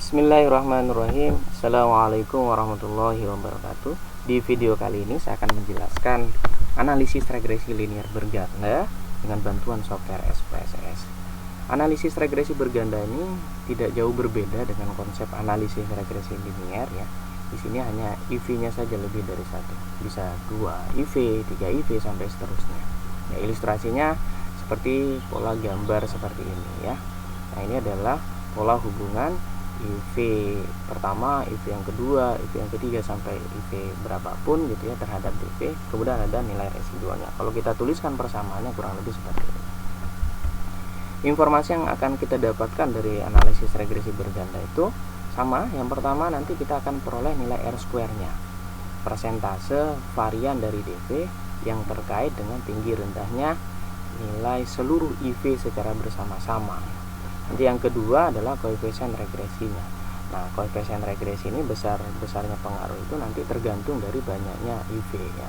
Bismillahirrahmanirrahim. Assalamualaikum warahmatullahi wabarakatuh. Di video kali ini saya akan menjelaskan analisis regresi linear berganda dengan bantuan software SPSS. Analisis regresi berganda ini tidak jauh berbeda dengan konsep analisis regresi linear ya. Di sini hanya IV-nya saja lebih dari satu. Bisa 2 IV, 3 IV sampai seterusnya. Ya, ilustrasinya seperti pola gambar seperti ini ya. Nah, ini adalah pola hubungan IV pertama, IV yang kedua, IV yang ketiga sampai IV berapapun gitu ya terhadap DV. Kemudian ada nilai residualnya. Kalau kita tuliskan persamaannya kurang lebih seperti ini. Informasi yang akan kita dapatkan dari analisis regresi berganda itu sama. Yang pertama nanti kita akan peroleh nilai R-square-nya, persentase varian dari DV yang terkait dengan tinggi rendahnya nilai seluruh IV secara bersama-sama. Nanti yang kedua adalah koefisien regresinya. Nah, koefisien regresi ini besarnya pengaruh itu nanti tergantung dari banyaknya IV ya.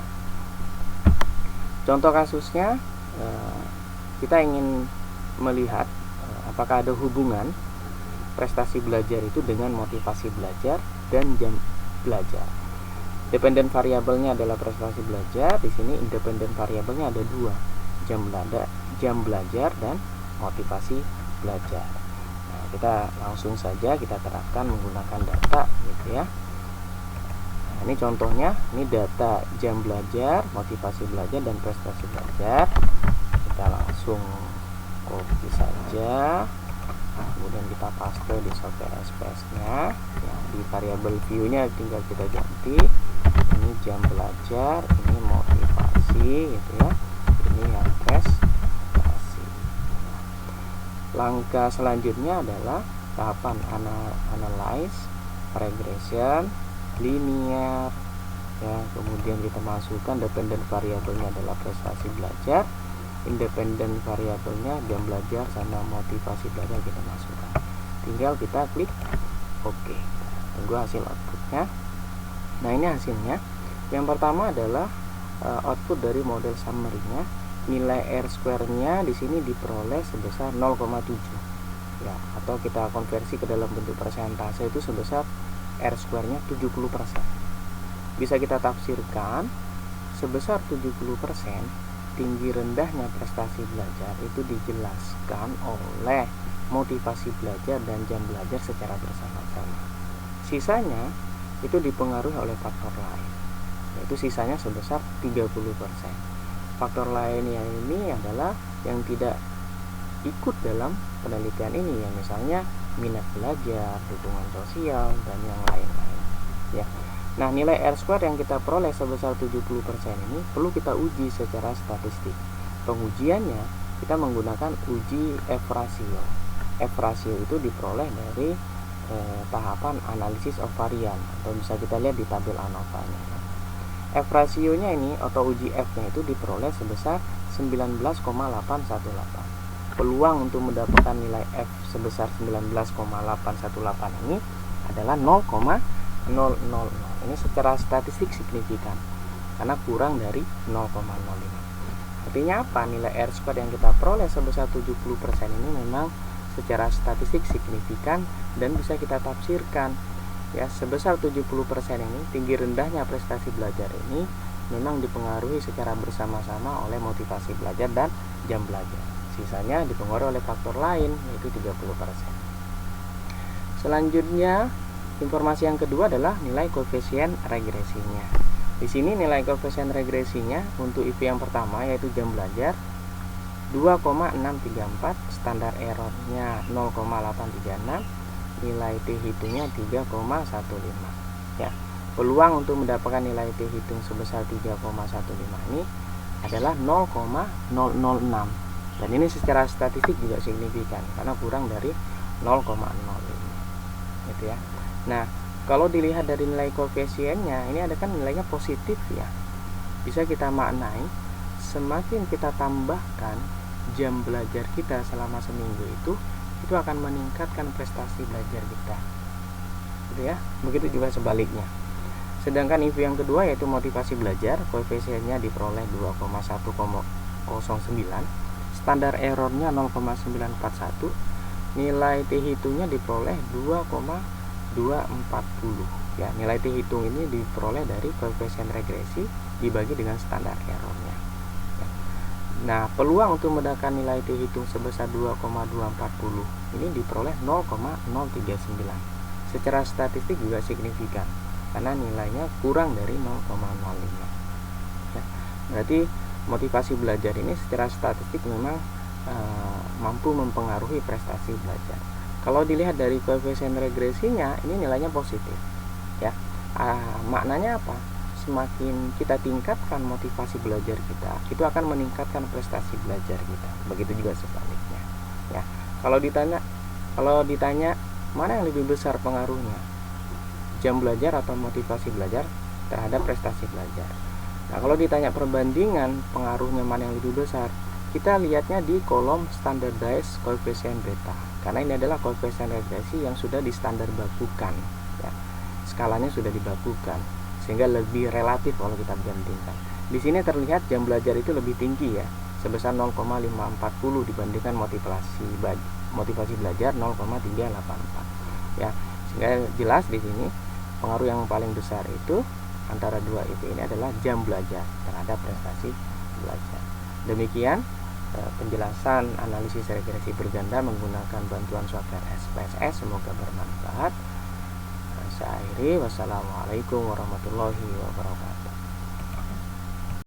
Contoh kasusnya kita ingin melihat apakah ada hubungan prestasi belajar itu dengan motivasi belajar dan jam belajar. Dependen variabelnya adalah prestasi belajar. Di sini independen variabelnya ada 2, jam belajar dan motivasi belajar. Nah, kita langsung saja kita terapkan menggunakan data gitu ya. Nah, ini contohnya, ini data jam belajar, motivasi belajar dan prestasi belajar. Kita langsung copy saja, kemudian kita paste di software SPS-nya ya, di variabel view-nya tinggal kita ganti. Ini jam belajar, ini motivasi gitu ya, ini yang prestasi. Langkah selanjutnya adalah tahapan analyze, regression, linear ya, kemudian kita masukkan dependen variabelnya adalah prestasi belajar, independen variabelnya jam belajar sama motivasi belajar kita masukkan. Tinggal kita klik OK. Tunggu hasil outputnya. Nah, ini hasilnya. Yang pertama adalah output dari model summary-nya. Nilai R-square-nya di sini diperoleh sebesar 0,7 ya, atau kita konversi ke dalam bentuk persentase itu sebesar R-square-nya 70%. Bisa kita tafsirkan sebesar 70% tinggi rendahnya prestasi belajar itu dijelaskan oleh motivasi belajar dan jam belajar secara bersama-sama. Sisanya itu dipengaruhi oleh faktor lain, yaitu sisanya sebesar 30%. Faktor lainnya ini adalah yang tidak ikut dalam penelitian ini ya, misalnya minat belajar, dukungan sosial dan yang lain-lain ya. Nah, nilai R-square yang kita peroleh sebesar 70% ini perlu kita uji secara statistik. Pengujiannya kita menggunakan uji F-ratio. F-ratio itu diperoleh dari tahapan analisis of varian, atau bisa kita lihat di tabel ANOVA-nya. F-rasionya ini atau uji F-nya itu diperoleh sebesar 19,818. Peluang untuk mendapatkan nilai F sebesar 19,818 ini adalah 0,000. Ini secara statistik signifikan karena kurang dari 0,05. Artinya apa? Nilai R-square yang kita peroleh sebesar 70% ini memang secara statistik signifikan dan bisa kita tafsirkan ya, sebesar 70% ini tinggi rendahnya prestasi belajar ini memang dipengaruhi secara bersama-sama oleh motivasi belajar dan jam belajar. Sisanya dipengaruhi oleh faktor lain yaitu 30%. Selanjutnya, informasi yang kedua adalah nilai koefisien regresinya. Di sini nilai koefisien regresinya untuk IV yang pertama yaitu jam belajar 2,634, standar errornya 0,836, nilai T hitungnya 3,15 ya. Peluang untuk mendapatkan nilai T hitung sebesar 3,15 ini adalah 0,006, dan ini secara statistik juga signifikan karena kurang dari 0,05 gitu ya. Nah, kalau dilihat dari nilai koefisiennya, ini ada kan nilainya positif ya. Bisa kita maknai semakin kita tambahkan jam belajar kita selama seminggu itu akan meningkatkan prestasi belajar kita. Gitu ya. Begitu juga sebaliknya. Sedangkan IV yang kedua yaitu motivasi belajar, koefisiennya diperoleh 2,109, standar errornya 0,941, nilai T hitungnya diperoleh 2,0 240 ya. Nilai T hitung ini diperoleh dari koefisien regresi dibagi dengan standar errornya ya. Nah, peluang untuk mendapatkan nilai T hitung sebesar 2,240 ini diperoleh 0,039. Secara statistik juga signifikan karena nilainya kurang dari 0,05 ya. Berarti motivasi belajar ini secara statistik memang mampu mempengaruhi prestasi belajar. Kalau dilihat dari koefisien regresinya, ini nilainya positif ya. Maknanya apa? Semakin kita tingkatkan motivasi belajar kita, itu akan meningkatkan prestasi belajar kita. Begitu juga sebaliknya ya. Kalau ditanya mana yang lebih besar pengaruhnya, jam belajar atau motivasi belajar terhadap prestasi belajar? Nah, kalau ditanya perbandingan pengaruhnya mana yang lebih besar, kita lihatnya di kolom standardized coefficient beta, karena ini adalah koefisien regresi yang sudah distandar bakukan ya. Skalanya sudah dibakukan sehingga lebih relatif kalau kita bandingkan. Di sini terlihat jam belajar itu lebih tinggi ya, sebesar 0,540 dibandingkan motivasi belajar 0,384 ya. Sehingga jelas di sini pengaruh yang paling besar itu antara dua itu ini adalah jam belajar terhadap prestasi belajar. Demikian penjelasan analisis regresi berganda menggunakan bantuan software SPSS. Semoga bermanfaat. Saya akhiri. Wassalamualaikum warahmatullahi wabarakatuh.